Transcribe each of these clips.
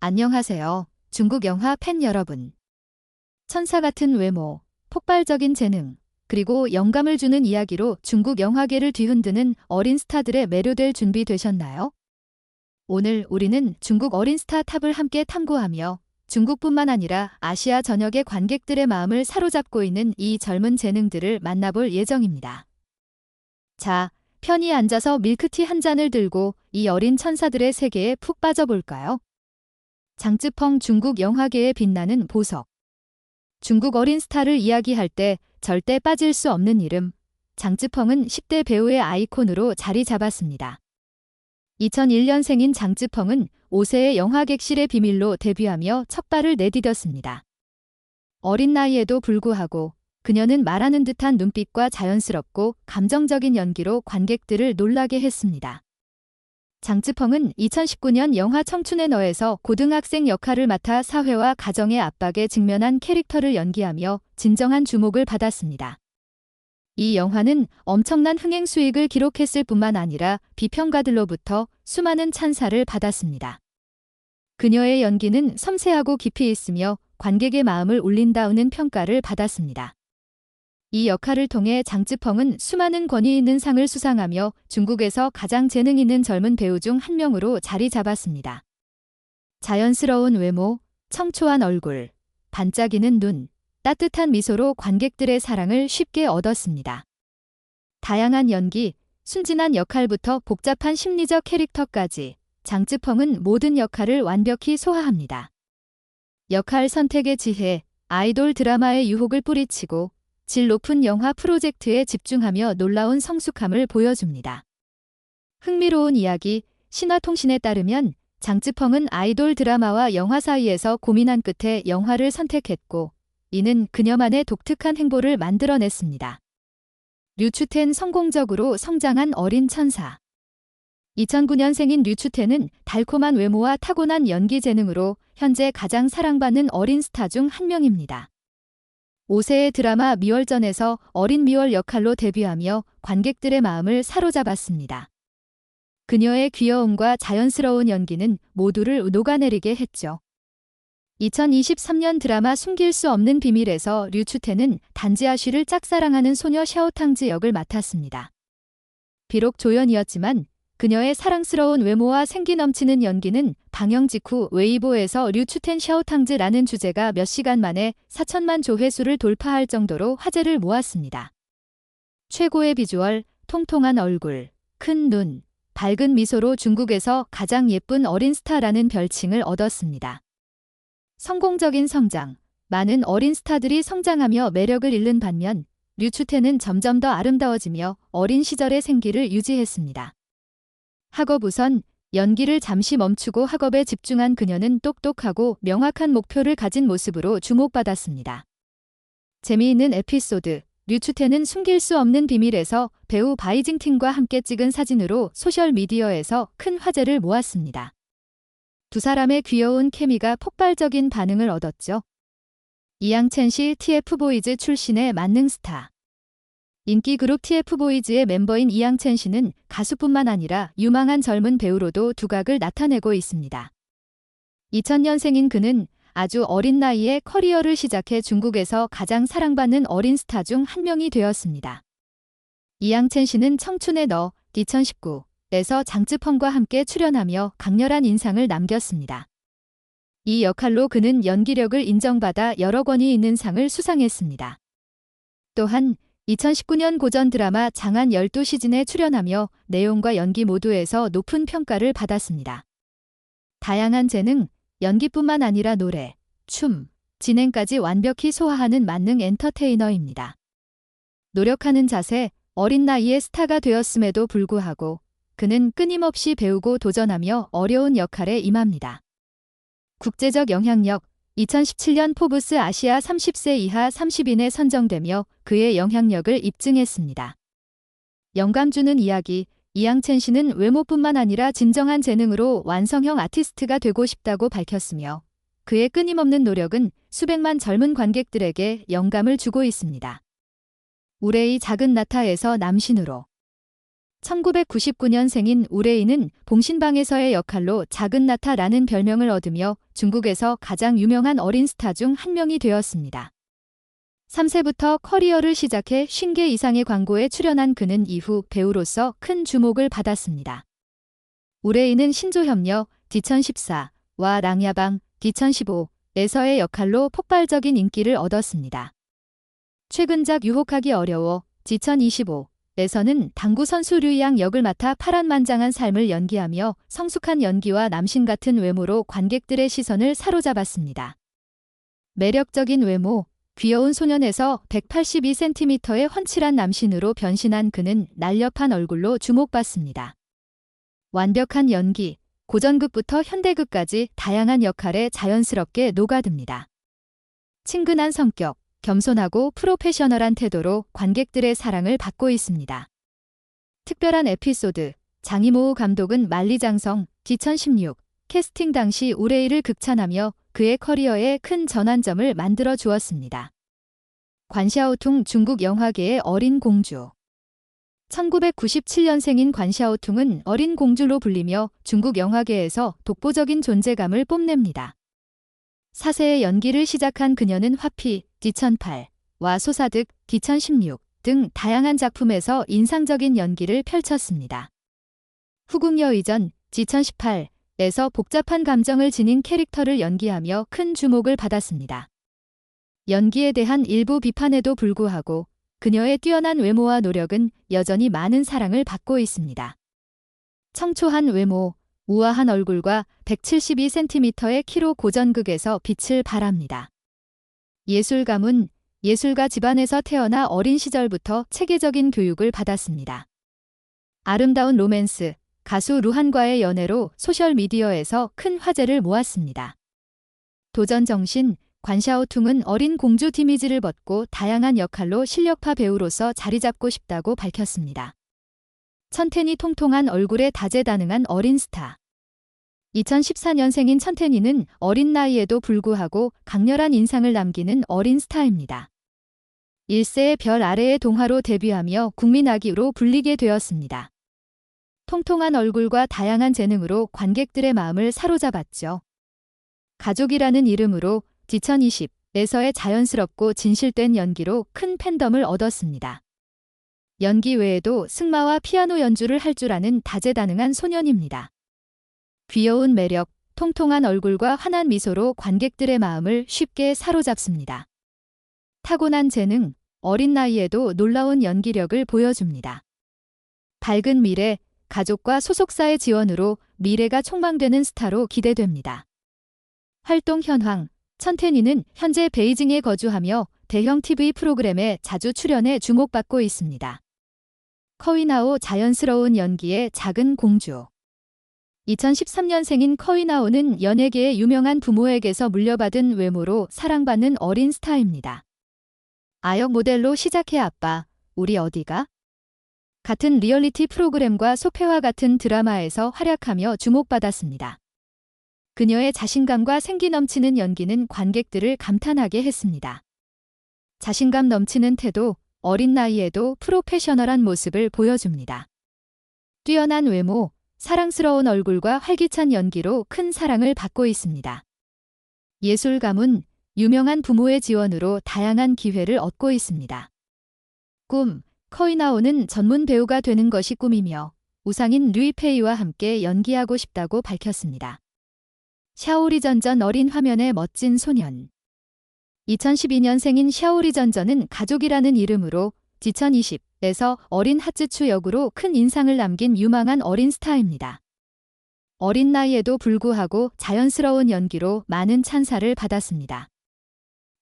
안녕하세요. 중국 영화 팬 여러분. 천사 같은 외모, 폭발적인 재능, 그리고 영감을 주는 이야기로 중국 영화계를 뒤흔드는 어린 스타들에 매료될 준비 되셨나요? 오늘 우리는 중국 어린 스타 탑을 함께 탐구하며 중국뿐만 아니라 아시아 전역의 관객들의 마음을 사로잡고 있는 이 젊은 재능들을 만나볼 예정입니다. 자, 편히 앉아서 밀크티 한 잔을 들고 이 어린 천사들의 세계에 푹 빠져볼까요? 장쯔펑 중국 영화계에 빛나는 보석. 중국 어린 스타를 이야기할 때 절대 빠질 수 없는 이름. 장쯔펑은 10대 배우의 아이콘으로 자리 잡았습니다. 2001년생인 장쯔펑은 5세의 영화 객실의 비밀로 데뷔하며 첫 발을 내디뎠습니다. 어린 나이에도 불구하고 그녀는 말하는 듯한 눈빛과 자연스럽고 감정적인 연기로 관객들을 놀라게 했습니다. 장쯔펑은 2019년 영화 청춘의 너에서 고등학생 역할을 맡아 사회와 가정의 압박에 직면한 캐릭터를 연기하며 진정한 주목을 받았습니다. 이 영화는 엄청난 흥행 수익을 기록했을 뿐만 아니라 비평가들로부터 수많은 찬사를 받았습니다. 그녀의 연기는 섬세하고 깊이 있으며 관객의 마음을 울린다는 평가를 받았습니다. 이 역할을 통해 장쯔펑은 수많은 권위 있는 상을 수상하며 중국에서 가장 재능 있는 젊은 배우 중 한 명으로 자리 잡았습니다. 자연스러운 외모, 청초한 얼굴, 반짝이는 눈, 따뜻한 미소로 관객들의 사랑을 쉽게 얻었습니다. 다양한 연기, 순진한 역할부터 복잡한 심리적 캐릭터까지 장쯔펑은 모든 역할을 완벽히 소화합니다. 역할 선택의 지혜, 아이돌 드라마의 유혹을 뿌리치고 질 높은 영화 프로젝트에 집중하며 놀라운 성숙함을 보여줍니다. 흥미로운 이야기, 신화통신에 따르면 장쯔펑은 아이돌 드라마와 영화 사이에서 고민한 끝에 영화를 선택했고, 이는 그녀만의 독특한 행보를 만들어냈습니다. 류추텐 성공적으로 성장한 어린 천사. 2009년생인 류추텐은 달콤한 외모와 타고난 연기 재능으로 현재 가장 사랑받는 어린 스타 중 한 명입니다. 5세의 드라마 미월전에서 어린 미월 역할로 데뷔하며 관객들의 마음을 사로잡았습니다. 그녀의 귀여움과 자연스러운 연기는 모두를 녹아내리게 했죠. 2023년 드라마 숨길 수 없는 비밀에서 류추텐은 단지아쉬를 짝사랑하는 소녀 샤오탕즈 역을 맡았습니다. 비록 조연이었지만 그녀의 사랑스러운 외모와 생기 넘치는 연기는 방영 직후 웨이보에서 류추텐 샤오탕즈라는 주제가 몇 시간 만에 4천만 조회수를 돌파할 정도로 화제를 모았습니다. 최고의 비주얼, 통통한 얼굴, 큰 눈, 밝은 미소로 중국에서 가장 예쁜 어린 스타라는 별칭을 얻었습니다. 성공적인 성장, 많은 어린 스타들이 성장하며 매력을 잃는 반면 류추텐은 점점 더 아름다워지며 어린 시절의 생기를 유지했습니다. 학업 우선, 연기를 잠시 멈추고 학업에 집중한 그녀는 똑똑하고 명확한 목표를 가진 모습으로 주목받았습니다. 재미있는 에피소드, 류추텐은 숨길 수 없는 비밀에서 배우 바이징팅과 함께 찍은 사진으로 소셜미디어에서 큰 화제를 모았습니다. 두 사람의 귀여운 케미가 폭발적인 반응을 얻었죠. 이양첸 씨 TF보이즈 출신의 만능 스타. 인기 그룹 TF보이즈의 멤버인 이양첸 씨는 가수뿐만 아니라 유망한 젊은 배우로도 두각을 나타내고 있습니다. 2000년생인 그는 아주 어린 나이에 커리어를 시작해 중국에서 가장 사랑받는 어린 스타 중 한 명이 되었습니다. 이양첸 씨는 청춘의 너, 2019에서 장쯔펑과 함께 출연하며 강렬한 인상을 남겼습니다. 이 역할로 그는 연기력을 인정받아 여러 권위 있는 상을 수상했습니다. 또한 2019년 고전 드라마 장안 12시즌에 출연하며 내용과 연기 모두에서 높은 평가를 받았습니다. 다양한 재능, 연기뿐만 아니라 노래, 춤, 진행까지 완벽히 소화하는 만능 엔터테이너입니다. 노력하는 자세, 어린 나이에 스타가 되었음에도 불구하고 그는 끊임없이 배우고 도전하며 어려운 역할에 임합니다. 국제적 영향력, 2017년 포브스 아시아 30세 이하 30인에 선정되며 그의 영향력을 입증했습니다. 영감 주는 이야기, 이양첸 씨는 외모뿐만 아니라 진정한 재능으로 완성형 아티스트가 되고 싶다고 밝혔으며 그의 끊임없는 노력은 수백만 젊은 관객들에게 영감을 주고 있습니다. 우레이 작은 나타에서 남신으로. 1999년생인 우레이는 봉신방에서의 역할로 작은 나타라는 별명을 얻으며 중국에서 가장 유명한 어린 스타 중 한 명이 되었습니다. 3세부터 커리어를 시작해 50개 이상의 광고에 출연한 그는 이후 배우로서 큰 주목을 받았습니다. 우레이는 신조협력 D1014와 랑야방 D1015에서의 역할로 폭발적인 인기를 얻었습니다. 최근작 유혹하기 어려워 D1025에서는 당구 선수 류이양 역을 맡아 파란만장한 삶을 연기하며 성숙한 연기와 남신 같은 외모로 관객들의 시선을 사로잡았습니다. 매력적인 외모, 귀여운 소년에서 182cm의 훤칠한 남신으로 변신한 그는 날렵한 얼굴로 주목받습니다. 완벽한 연기, 고전극부터 현대극까지 다양한 역할에 자연스럽게 녹아듭니다. 친근한 성격, 겸손하고 프로페셔널한 태도로 관객들의 사랑을 받고 있습니다. 특별한 에피소드, 장이모우 감독은 만리장성 D1016 캐스팅 당시 우레이를 극찬하며 그의 커리어에 큰 전환점을 만들어 주었습니다. 관샤오퉁 중국 영화계의 어린 공주. 1997년생인 관샤오퉁은 어린 공주로 불리며 중국 영화계에서 독보적인 존재감을 뽐냅니다. 4세의 연기를 시작한 그녀는 화피, D1008와 소사득, D1016 등 다양한 작품에서 인상적인 연기를 펼쳤습니다. 후궁여 이전, D1018에서 복잡한 감정을 지닌 캐릭터를 연기하며 큰 주목을 받았습니다. 연기에 대한 일부 비판에도 불구하고 그녀의 뛰어난 외모와 노력은 여전히 많은 사랑을 받고 있습니다. 청초한 외모, 우아한 얼굴과 172cm의 키로 고전극에서 빛을 발합니다. 예술 가문, 예술가 집안에서 태어나 어린 시절부터 체계적인 교육을 받았습니다. 아름다운 로맨스, 가수 루한과의 연애로 소셜미디어에서 큰 화제를 모았습니다. 도전 정신, 관샤오퉁은 어린 공주 이미지를 벗고 다양한 역할로 실력파 배우로서 자리잡고 싶다고 밝혔습니다. 천태니 통통한 얼굴에 다재다능한 어린 스타. 2014년생인 천태니는 어린 나이에도 불구하고 강렬한 인상을 남기는 어린 스타입니다. 1세의 별 아래의 동화로 데뷔하며 국민 아기로 불리게 되었습니다. 통통한 얼굴과 다양한 재능으로 관객들의 마음을 사로잡았죠. 가족이라는 이름으로 D1020에서의 자연스럽고 진실된 연기로 큰 팬덤을 얻었습니다. 연기 외에도 승마와 피아노 연주를 할 줄 아는 다재다능한 소년입니다. 귀여운 매력, 통통한 얼굴과 환한 미소로 관객들의 마음을 쉽게 사로잡습니다. 타고난 재능, 어린 나이에도 놀라운 연기력을 보여줍니다. 밝은 미래, 가족과 소속사의 지원으로 미래가 촉망되는 스타로 기대됩니다. 활동 현황, 천태니는 현재 베이징에 거주하며 대형 TV 프로그램에 자주 출연해 주목받고 있습니다. 커위나오 자연스러운 연기의 작은 공주. 2013년생인 커위나오는 연예계의 유명한 부모에게서 물려받은 외모로 사랑받는 어린 스타입니다. 아역 모델로 시작해 아빠, 우리 어디가? 같은 리얼리티 프로그램과 소패와 같은 드라마에서 활약하며 주목받았습니다. 그녀의 자신감과 생기 넘치는 연기는 관객들을 감탄하게 했습니다. 자신감 넘치는 태도, 어린 나이에도 프로페셔널한 모습을 보여줍니다. 뛰어난 외모, 사랑스러운 얼굴과 활기찬 연기로 큰 사랑을 받고 있습니다. 예술 가문, 유명한 부모의 지원으로 다양한 기회를 얻고 있습니다. 꿈, 커위나오는 전문 배우가 되는 것이 꿈이며 우상인 류이페이와 함께 연기하고 싶다고 밝혔습니다. 샤오리 전전 어린 화면의 멋진 소년. 2012년생인 샤오리 전전은 가족이라는 이름으로 D1020에서 어린 하츠추 역으로 큰 인상을 남긴 유망한 어린 스타입니다. 어린 나이에도 불구하고 자연스러운 연기로 많은 찬사를 받았습니다.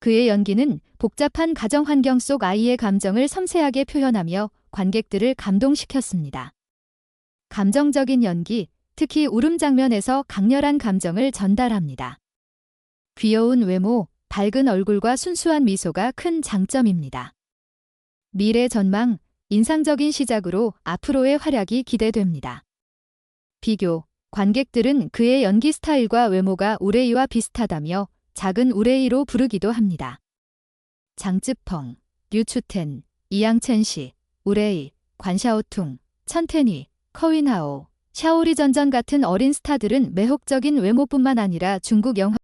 그의 연기는 복잡한 가정 환경 속 아이의 감정을 섬세하게 표현하며 관객들을 감동시켰습니다. 감정적인 연기, 특히 울음 장면에서 강렬한 감정을 전달합니다. 귀여운 외모, 밝은 얼굴과 순수한 미소가 큰 장점입니다. 미래 전망, 인상적인 시작으로 앞으로의 활약이 기대됩니다. 비교, 관객들은 그의 연기 스타일과 외모가 우레이와 비슷하다며 작은 우레이로 부르기도 합니다. 장쯔펑, 류추텐, 이양첸시, 우레이, 관샤오퉁 천태니, 커윈하오, 샤오리 전전 같은 어린 스타들은 매혹적인 외모뿐만 아니라 중국 영화